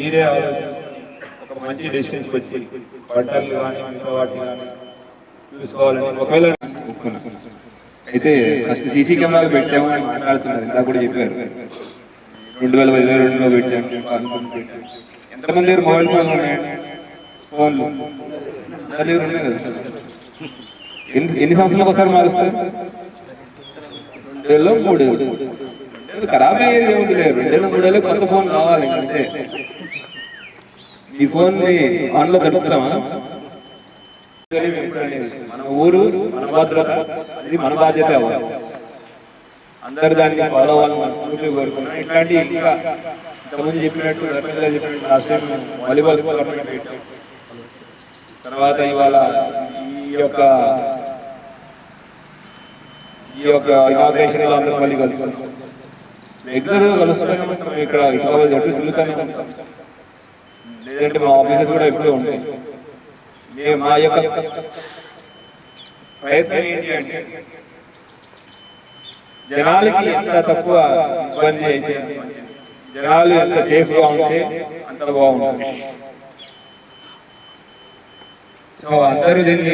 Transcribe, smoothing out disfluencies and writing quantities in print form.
మీరే ఒక మంచి డెసిషన్స్కి వచ్చి బట్టలు కానీ మిగతా వాటి కానీ చూసుకోవాలని ఒకవేళ అయితే ఫస్ట్ సీసీ కెమెరాలు పెట్టాము అని మాట్లాడుతున్నారు, ఇందా కూడా చెప్పారు 2022లో పెట్టాము. ఎంతమంది దగ్గర మొబైల్ ఫోన్లు ఉన్నాయండి? ఫోన్లు అందరి దగ్గర ఉన్నాయి కదా. ఎన్ని సంవత్సరాలకు ఒకసారి మారుస్తారు? 2 ఏళ్ళు 3 ఏళ్ళు. ఖరాబ్ అయ్యేది ఏముంది లేదు, 2 ఏళ్ళు 3 ఏళ్ళు కొత్త ఫోన్ కావాలి అంతే. ఈ ఫోన్ని ఆన్లో తడుపుతామా? మన ఊరు మన భద్రత, ఇది మన బాధ్యత అవ్వాలి. అందరు దానికి ఫాలో అవ్వాలని కోరుకున్నాం. ఇట్లాంటి ఇంకా ఇంతకుముందు చెప్పినట్టు లాస్ట్ టైం వాలీబాల్ టోర్నమెంట్ పెట్టాం. తర్వాత ఇవాళ ఈ యొక్క ఇనాగ్రేషన్ అందరూ మళ్ళీ కలుసుకుంటాం. రెగ్యులర్గా కలుస్తూనే ఉంటాం. ఇక్కడ హైదరాబాద్ ఎటు తిరుగుతూనే ఉంటాం. లేదంటే మా ఆఫీసెస్ కూడా ఎప్పుడూ ఉంటాయి. మా యొక్క ప్రయత్నం ఏంటి అంటే జనాలకి ఎంత తక్కువ ఇబ్బంది అయితే, జనాలు ఎంత సేఫ్గా ఉంటే అంత బాగుంటుంది. సో అందరూ దీన్ని